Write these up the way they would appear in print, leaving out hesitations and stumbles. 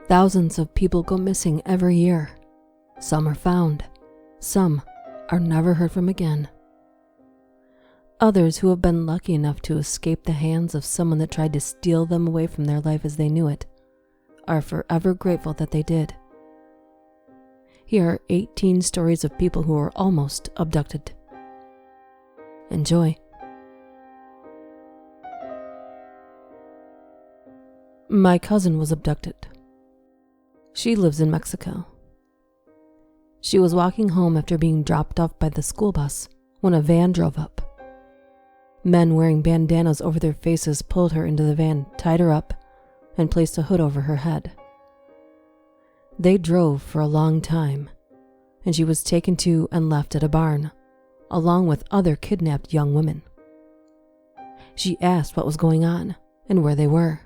Thousands of people go missing every year. Some are found. Some are never heard from again. Others who have been lucky enough to escape the hands of someone that tried to steal them away from their life as they knew it are forever grateful that they did. Here are 18 stories of people who were almost abducted. Enjoy. My cousin was abducted. She lives in Mexico. She was walking home after being dropped off by the school bus when a van drove up. Men wearing bandanas over their faces pulled her into the van, tied her up, and placed a hood over her head. They drove for a long time, and she was taken to and left at a barn, along with other kidnapped young women. She asked what was going on and where they were,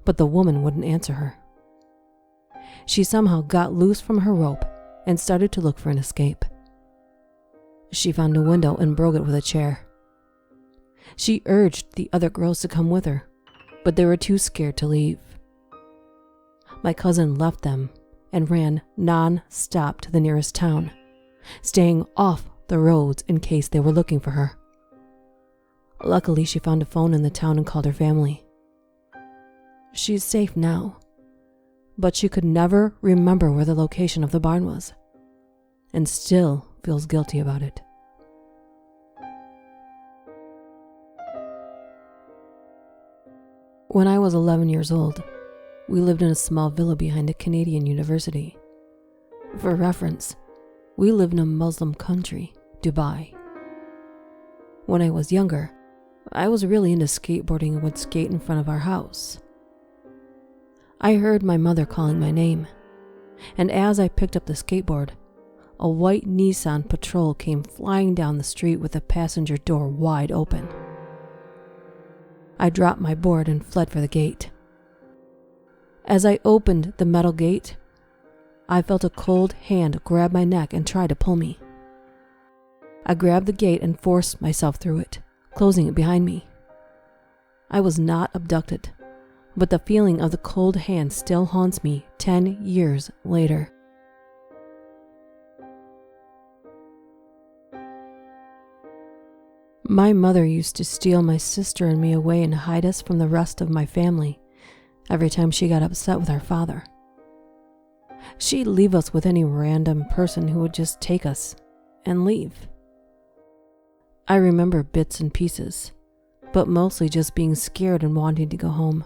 but the woman wouldn't answer her. She somehow got loose from her rope and started to look for an escape. She found a window and broke it with a chair. She urged the other girls to come with her, but they were too scared to leave. My cousin left them and ran non-stop to the nearest town, staying off the roads in case they were looking for her. Luckily, she found a phone in the town and called her family. She's safe now, but she could never remember where the location of the barn was, and still feels guilty about it. When I was 11 years old, we lived in a small villa behind a Canadian university. For reference, we live in a Muslim country, Dubai. When I was younger, I was really into skateboarding and would skate in front of our house. I heard my mother calling my name, and as I picked up the skateboard, a white Nissan Patrol came flying down the street with the passenger door wide open. I dropped my board and fled for the gate. As I opened the metal gate, I felt a cold hand grab my neck and try to pull me. I grabbed the gate and forced myself through it, closing it behind me. I was not abducted, but the feeling of the cold hand still haunts me 10 years later. My mother used to steal my sister and me away and hide us from the rest of my family every time she got upset with our father. She'd leave us with any random person who would just take us and leave. I remember bits and pieces, but mostly just being scared and wanting to go home.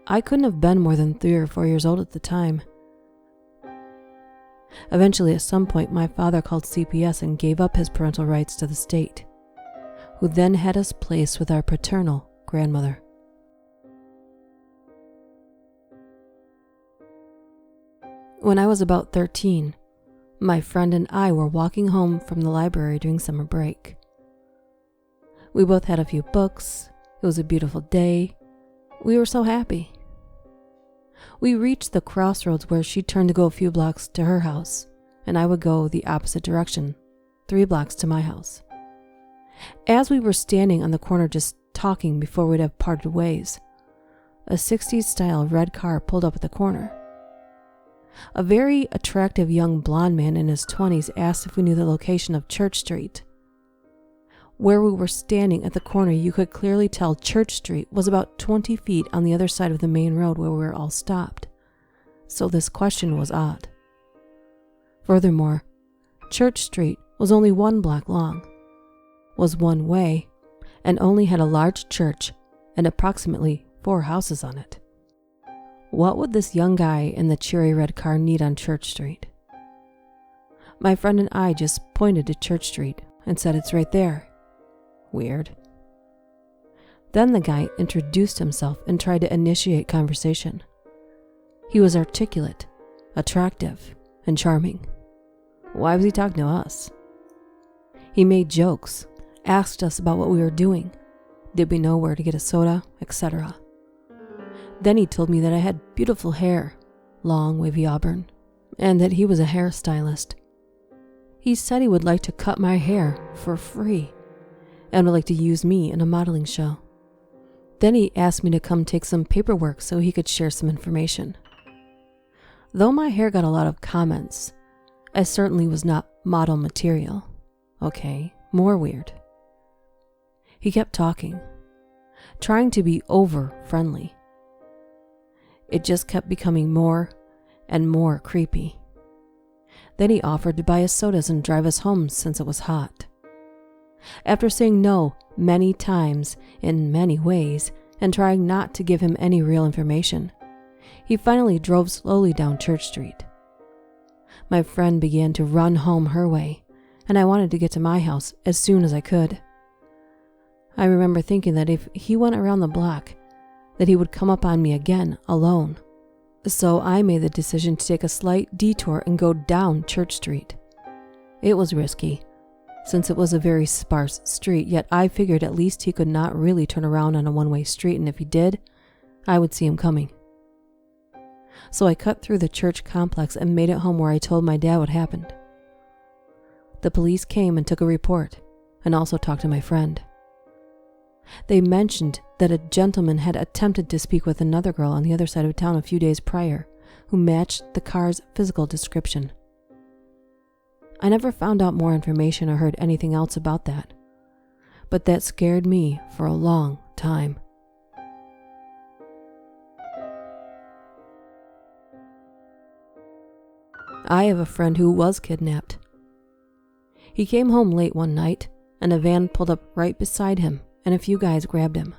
I couldn't have been more than 3 or 4 years old at the time. Eventually, at some point, my father called CPS and gave up his parental rights to the state, who then had us placed with our paternal grandmother. When I was about 13, my friend and I were walking home from the library during summer break. We both had a few books. It was a beautiful day. We were so happy. We reached the crossroads where she turned to go a few blocks to her house, and I would go the opposite direction, 3 blocks to my house. As we were standing on the corner just talking before we'd have parted ways, a 60s-style red car pulled up at the corner. A very attractive young blonde man in his 20s asked if we knew the location of Church Street. Where we were standing at the corner, you could clearly tell Church Street was about 20 feet on the other side of the main road where we were all stopped, so this question was odd. Furthermore, Church Street was only 1 block long, was one way, and only had a large church and approximately 4 houses on it. What would this young guy in the cherry red car need on Church Street? My friend and I just pointed to Church Street and said it's right there. Weird. Then the guy introduced himself and tried to initiate conversation. He was articulate, attractive, and charming. Why was he talking to us? He made jokes, asked us about what we were doing, did we know where to get a soda, etc. Then he told me that I had beautiful hair, long wavy auburn, and that he was a hairstylist. He said he would like to cut my hair for free and would like to use me in a modeling show. Then he asked me to come take some paperwork so he could share some information. Though my hair got a lot of comments, I certainly was not model material. Okay, more weird. He kept talking, trying to be over-friendly. It just kept becoming more and more creepy. Then he offered to buy us sodas and drive us home since it was hot. After saying no many times in many ways and trying not to give him any real information, he finally drove slowly down Church Street. My friend began to run home her way, and I wanted to get to my house as soon as I could. I remember thinking that if he went around the block, that he would come up on me again alone. So I made the decision to take a slight detour and go down Church Street. It was risky, since it was a very sparse street, yet I figured at least he could not really turn around on a one-way street, and if he did, I would see him coming. So I cut through the church complex and made it home where I told my dad what happened. The police came and took a report, and also talked to my friend. They mentioned that a gentleman had attempted to speak with another girl on the other side of town a few days prior, who matched the car's physical description. I never found out more information or heard anything else about that, but that scared me for a long time. I have a friend who was kidnapped. He came home late one night, and a van pulled up right beside him, and a few guys grabbed him.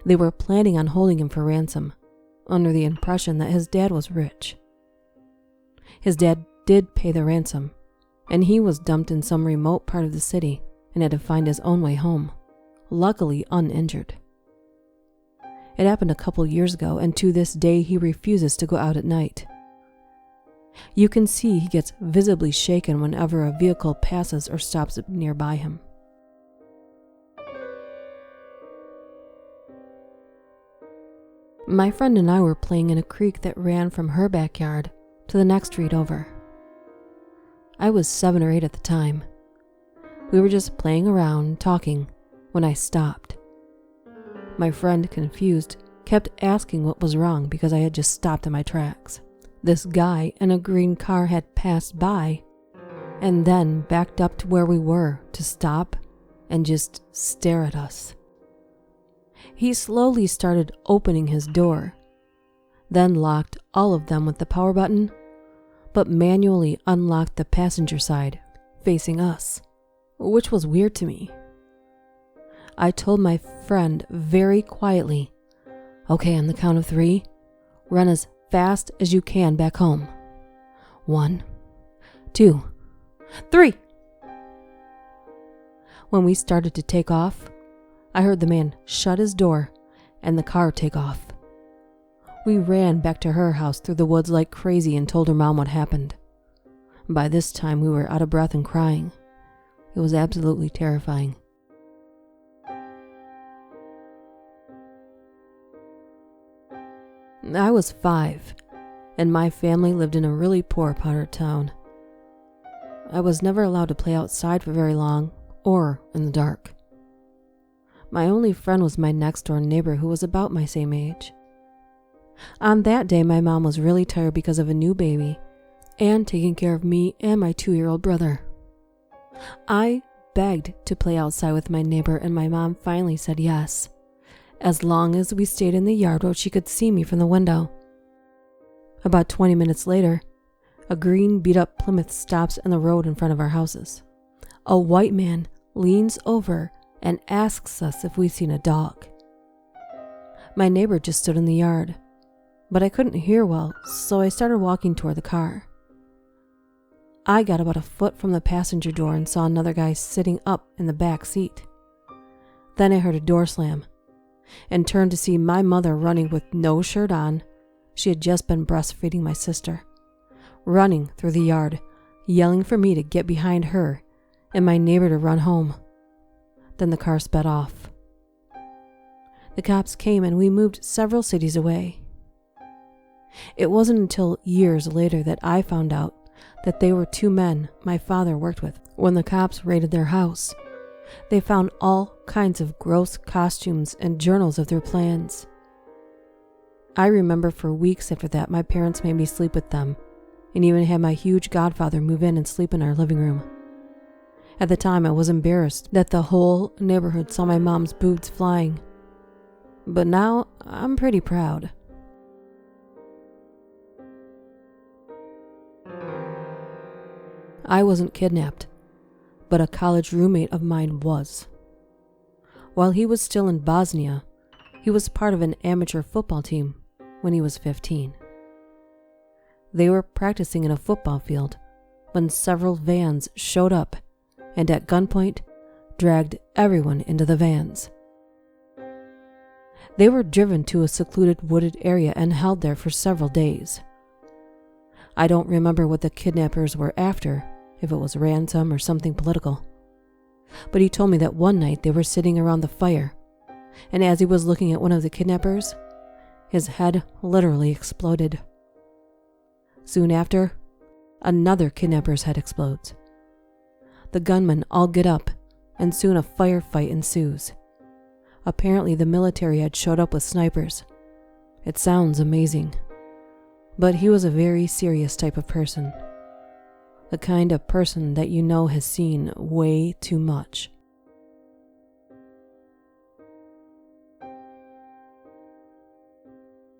They were planning on holding him for ransom, under the impression that his dad was rich. His dad did pay the ransom, and he was dumped in some remote part of the city and had to find his own way home, luckily uninjured. It happened a couple years ago, and to this day he refuses to go out at night. You can see he gets visibly shaken whenever a vehicle passes or stops nearby him. My friend and I were playing in a creek that ran from her backyard to the next street over. I was 7 or 8 at the time. We were just playing around, talking, when I stopped. My friend, confused, kept asking what was wrong because I had just stopped in my tracks. This guy in a green car had passed by and then backed up to where we were to stop and just stare at us. He slowly started opening his door, then locked all of them with the power button, but manually unlocked the passenger side, facing us, which was weird to me. I told my friend very quietly, "Okay, on the count of 3, run as fast as you can back home. 1, 2, 3. When we started to take off, I heard the man shut his door and the car take off. We ran back to her house through the woods like crazy and told her mom what happened. By this time, we were out of breath and crying. It was absolutely terrifying. I was 5, and my family lived in a really poor part of town. I was never allowed to play outside for very long, or in the dark. My only friend was my next-door neighbor who was about my same age. On that day, my mom was really tired because of a new baby and taking care of me and my 2-year-old brother. I begged to play outside with my neighbor, and my mom finally said yes, as long as we stayed in the yard where she could see me from the window. About 20 minutes later, a green beat-up Plymouth stops in the road in front of our houses. A white man leans over and asks us if we've seen a dog. My neighbor just stood in the yard, but I couldn't hear well, so I started walking toward the car. I got about a foot from the passenger door and saw another guy sitting up in the back seat. Then I heard a door slam and turned to see my mother running with no shirt on. She had just been breastfeeding my sister, running through the yard, yelling for me to get behind her and my neighbor to run home. Then the car sped off. The cops came and we moved several cities away. It wasn't until years later that I found out that they were 2 men my father worked with when the cops raided their house They found all kinds of gross costumes and journals of their plans. I remember for weeks after that, my parents made me sleep with them, and even had my huge godfather move in and sleep in our living room. At the time, I was embarrassed that the whole neighborhood saw my mom's boobs flying. But now, I'm pretty proud. I wasn't kidnapped, but a college roommate of mine was. While he was still in Bosnia, he was part of an amateur football team when he was 15. They were practicing in a football field when several vans showed up and at gunpoint dragged everyone into the vans. They were driven to a secluded wooded area and held there for several days. I don't remember what the kidnappers were after, if it was ransom or something political. But he told me that one night they were sitting around the fire, and as he was looking at one of the kidnappers, his head literally exploded. Soon after, another kidnapper's head explodes. The gunmen all get up, and soon a firefight ensues. Apparently the military had showed up with snipers. It sounds amazing, but he was a very serious type of person. The kind of person that you know has seen way too much.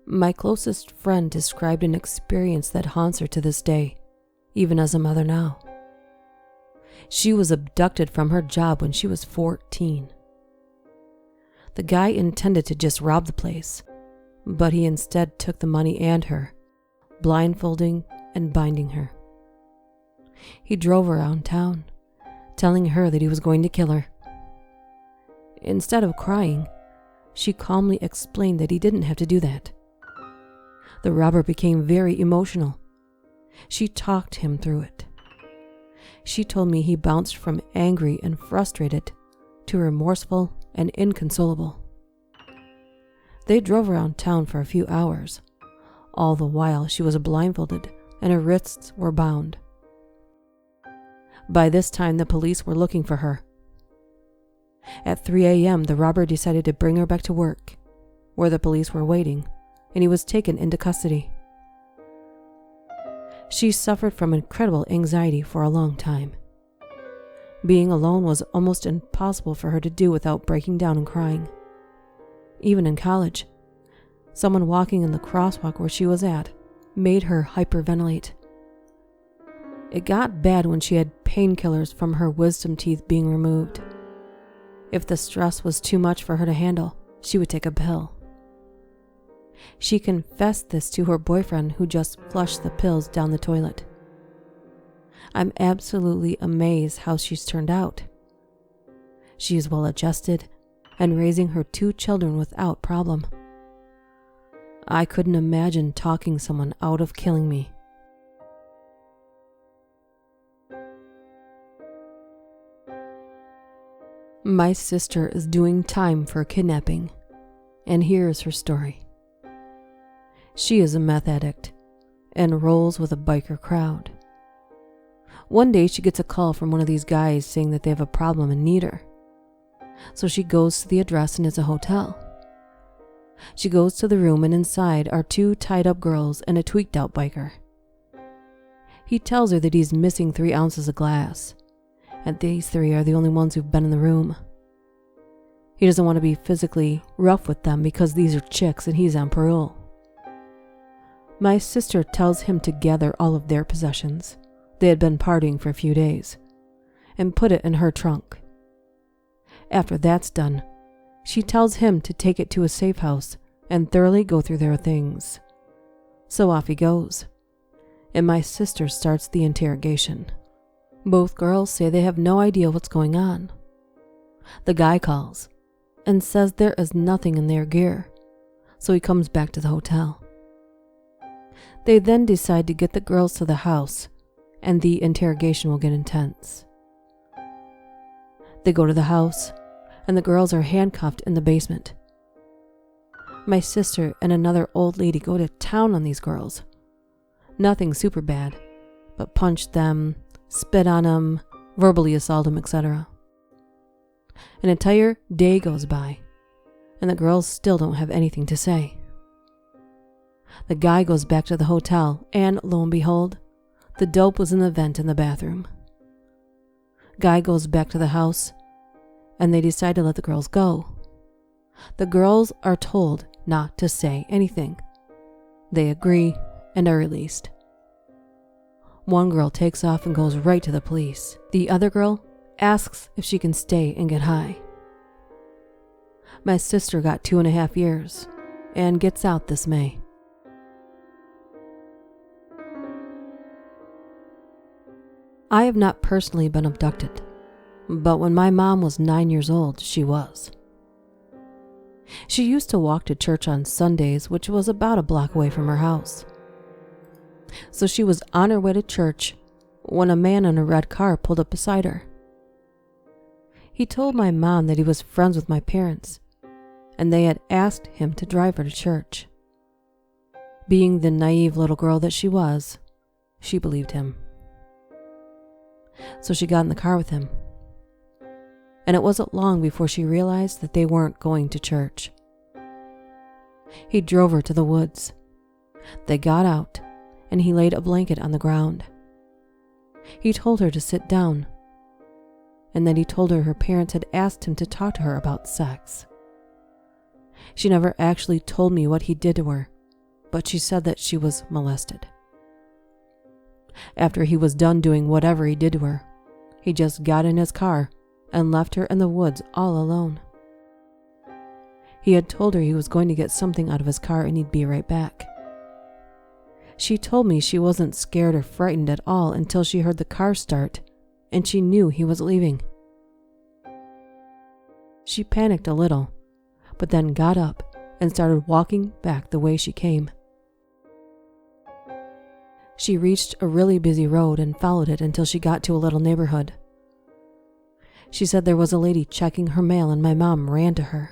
My closest friend described an experience that haunts her to this day, even as a mother now. She was abducted from her job when she was 14. The guy intended to just rob the place, but he instead took the money and her, blindfolding and binding her. He drove around town, telling her that he was going to kill her. Instead of crying, she calmly explained that he didn't have to do that. The robber became very emotional. She talked him through it. She told me he bounced from angry and frustrated to remorseful and inconsolable. They drove around town for a few hours. All the while she was blindfolded and her wrists were bound. By this time, the police were looking for her. At 3 a.m., the robber decided to bring her back to work, where the police were waiting, and he was taken into custody. She suffered from incredible anxiety for a long time. Being alone was almost impossible for her to do without breaking down and crying. Even in college, someone walking in the crosswalk where she was at made her hyperventilate. It got bad when she had painkillers from her wisdom teeth being removed. If the stress was too much for her to handle, she would take a pill. She confessed this to her boyfriend, who just flushed the pills down the toilet. I'm absolutely amazed how she's turned out. She is well adjusted and raising her 2 children without problem. I couldn't imagine talking someone out of killing me. My sister is doing time for kidnapping, and here is her story. She is a meth addict and rolls with a biker crowd. One day she gets a call from one of these guys saying that they have a problem and need her. So she goes to the address, and it's a hotel. She goes to the room, and inside are 2 tied up girls and a tweaked out biker. He tells her that he's missing 3 ounces of glass, and these 3 are the only ones who've been in the room. He doesn't want to be physically rough with them because these are chicks and he's on parole. My sister tells him to gather all of their possessions, they had been partying for a few days, and put it in her trunk. After that's done, she tells him to take it to a safe house and thoroughly go through their things. So off he goes, and my sister starts the interrogation. Both girls say they have no idea what's going on. The guy calls and says there is nothing in their gear, so he comes back to the hotel. They then decide to get the girls to the house, and the interrogation will get intense. They go to the house, and the girls are handcuffed in the basement. My sister and another old lady go to town on these girls. Nothing super bad, but punch them, spit on them, verbally assault them, etc. An entire day goes by, and the girls still don't have anything to say. The guy goes back to the hotel, and lo and behold, the dope was in the vent in the bathroom. Guy goes back to the house, and they decide to let the girls go. The girls are told not to say anything. They agree and are released. One girl takes off and goes right to the police. The other girl asks if she can stay and get high. My sister got 2.5 years and gets out this May. I have not personally been abducted, but when my mom was 9 years old, she was. She used to walk to church on Sundays, which was about a block away from her house. So she was on her way to church when a man in a red car pulled up beside her. He told my mom that he was friends with my parents, and they had asked him to drive her to church. Being the naive little girl that she was, she believed him. So she got in the car with him. And it wasn't long before she realized that they weren't going to church. He drove her to the woods. They got out, and he laid a blanket on the ground. He told her to sit down, and then he told her her parents had asked him to talk to her about sex. She never actually told me what he did to her, but she said that she was molested. After he was done doing whatever he did to her, he just got in his car and left her in the woods all alone. He had told her he was going to get something out of his car and he'd be right back. She told me she wasn't scared or frightened at all until she heard the car start and she knew he was leaving. She panicked a little, but then got up and started walking back the way she came. She reached a really busy road and followed it until she got to a little neighborhood. She said there was a lady checking her mail and my mom ran to her,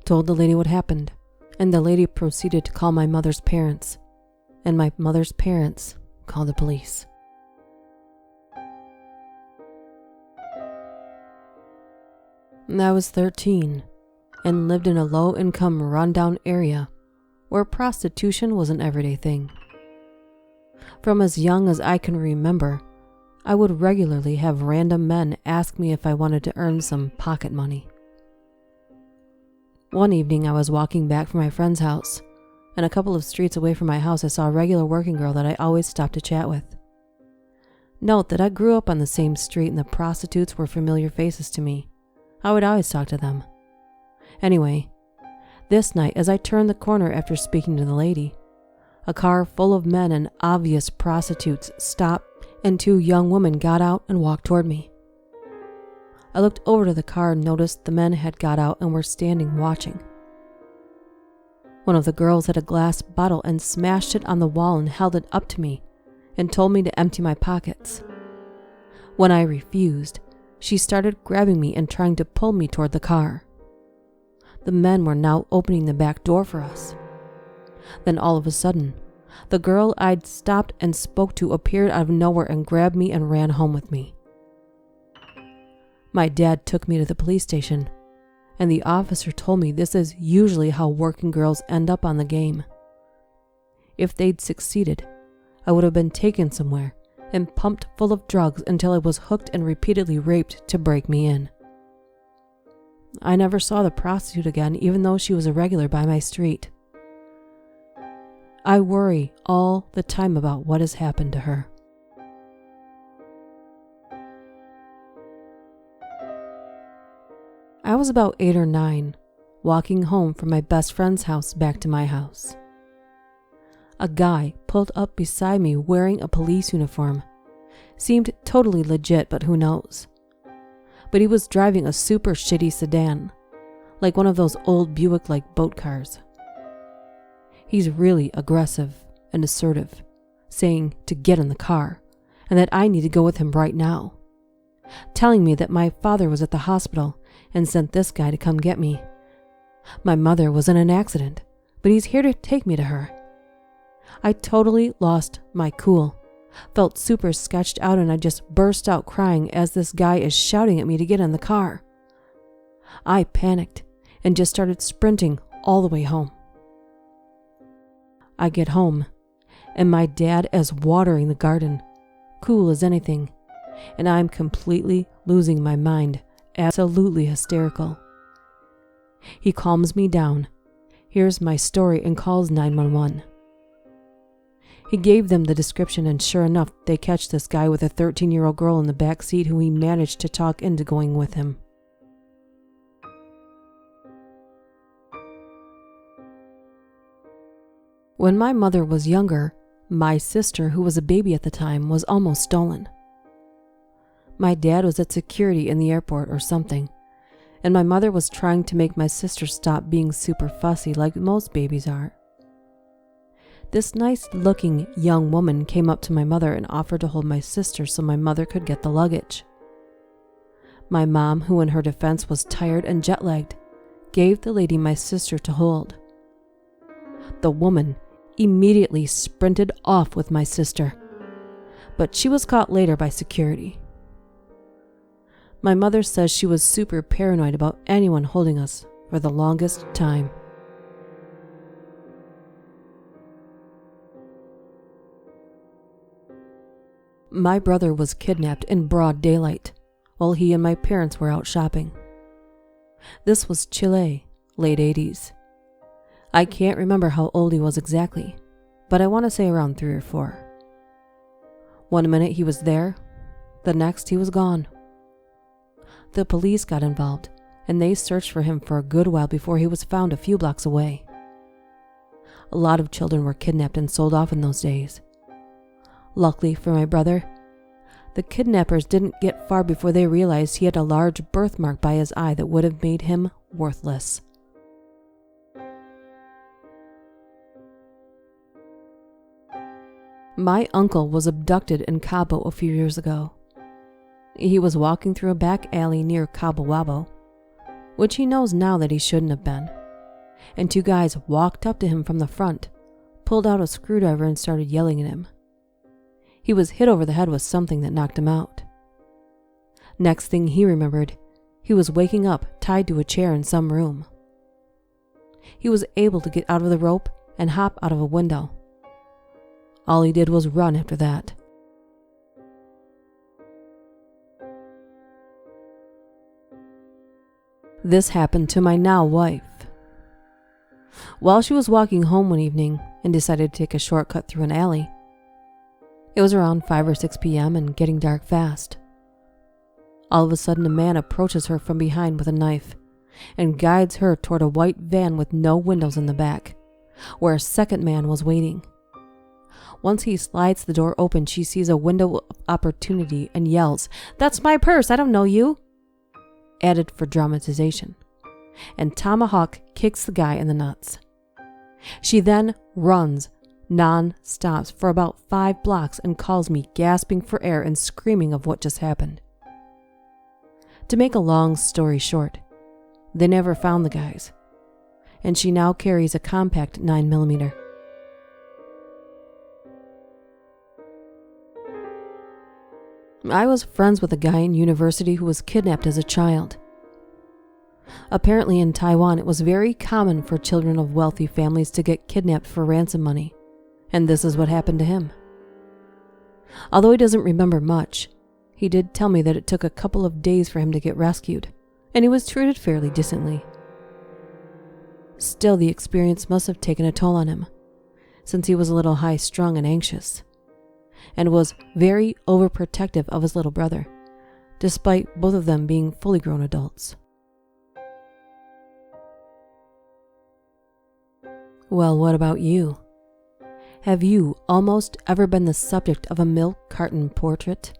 told the lady what happened, and the lady proceeded to call my mother's parents, and my mother's parents called the police. I was 13 and lived in a low-income, rundown area where prostitution was an everyday thing. From as young as I can remember, I would regularly have random men ask me if I wanted to earn some pocket money. One evening I was walking back from my friend's house, and a couple of streets away from my house I saw a regular working girl that I always stopped to chat with. Note that I grew up on the same street and the prostitutes were familiar faces to me. I would always talk to them. Anyway, this night as I turned the corner after speaking to the lady, a car full of men and obvious prostitutes stopped and 2 young women got out and walked toward me. I looked over to the car and noticed the men had got out and were standing watching. One of the girls had a glass bottle and smashed it on the wall and held it up to me and told me to empty my pockets. When I refused, she started grabbing me and trying to pull me toward the car. The men were now opening the back door for us. Then all of a sudden, the girl I'd stopped and spoke to appeared out of nowhere and grabbed me and ran home with me. My dad took me to the police station, and the officer told me this is usually how working girls end up on the game. If they'd succeeded, I would have been taken somewhere and pumped full of drugs until I was hooked and repeatedly raped to break me in. I never saw the prostitute again, even though she was a regular by my street. I worry all the time about what has happened to her. I was about 8 or 9, walking home from my best friend's house back to my house. A guy pulled up beside me wearing a police uniform. Seemed totally legit, but who knows? But he was driving a super shitty sedan, like one of those old Buick-like boat cars. He's really aggressive and assertive, saying to get in the car and that I need to go with him right now, telling me that my father was at the hospital and sent this guy to come get me. My mother was in an accident, but he's here to take me to her. I totally lost my cool, felt super sketched out, and I just burst out crying as this guy is shouting at me to get in the car. I panicked and just started sprinting all the way home. I get home, and my dad is watering the garden, cool as anything, and I'm completely losing my mind, absolutely hysterical. He calms me down, hears my story, and calls 911. He gave them the description, and sure enough, they catch this guy with a 13-year-old girl in the back seat who he managed to talk into going with him. When my mother was younger, my sister, who was a baby at the time, was almost stolen. My dad was at security in the airport or something, and my mother was trying to make my sister stop being super fussy like most babies are. This nice-looking young woman came up to my mother and offered to hold my sister so my mother could get the luggage. My mom, who in her defense was tired and jet-lagged, gave the lady my sister to hold. The woman immediately sprinted off with my sister, but she was caught later by security. My mother says she was super paranoid about anyone holding us for the longest time. My brother was kidnapped in broad daylight while he and my parents were out shopping. This was Chile, late 80s. I can't remember how old he was exactly, but I want to say around 3 or 4. One minute he was there, the next he was gone. The police got involved, and they searched for him for a good while before he was found a few blocks away. A lot of children were kidnapped and sold off in those days. Luckily for my brother, the kidnappers didn't get far before they realized he had a large birthmark by his eye that would have made him worthless. My uncle was abducted in Cabo a few years ago. He was walking through a back alley near Cabo Wabo, which he knows now that he shouldn't have been, and 2 guys walked up to him from the front, pulled out a screwdriver and started yelling at him. He was hit over the head with something that knocked him out. Next thing he remembered, he was waking up tied to a chair in some room. He was able to get out of the rope and hop out of a window. All he did was run after that. This happened to my now wife. While she was walking home one evening and decided to take a shortcut through an alley, it was around 5 or 6 p.m. and getting dark fast. All of a sudden, a man approaches her from behind with a knife and guides her toward a white van with no windows in the back, where a second man was waiting. Once he slides the door open, she sees a window of opportunity and yells, "That's my purse, I don't know you," added for dramatization, and tomahawk kicks the guy in the nuts. She then runs non-stops for about 5 blocks and calls me, gasping for air and screaming of what just happened. To make a long story short, they never found the guys, and she now carries a compact 9mm. I was friends with a guy in university who was kidnapped as a child. Apparently in Taiwan, it was very common for children of wealthy families to get kidnapped for ransom money, and this is what happened to him. Although he doesn't remember much, he did tell me that it took a couple of days for him to get rescued, and he was treated fairly decently. Still, the experience must have taken a toll on him, since he was a little high-strung and anxious, and was very overprotective of his little brother, despite both of them being fully grown adults. Well, what about you? Have you almost ever been the subject of a milk carton portrait?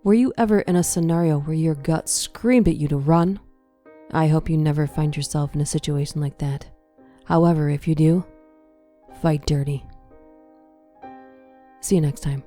Were you ever in a scenario where your gut screamed at you to run? I hope you never find yourself in a situation like that. However, if you do, fight dirty. See you next time.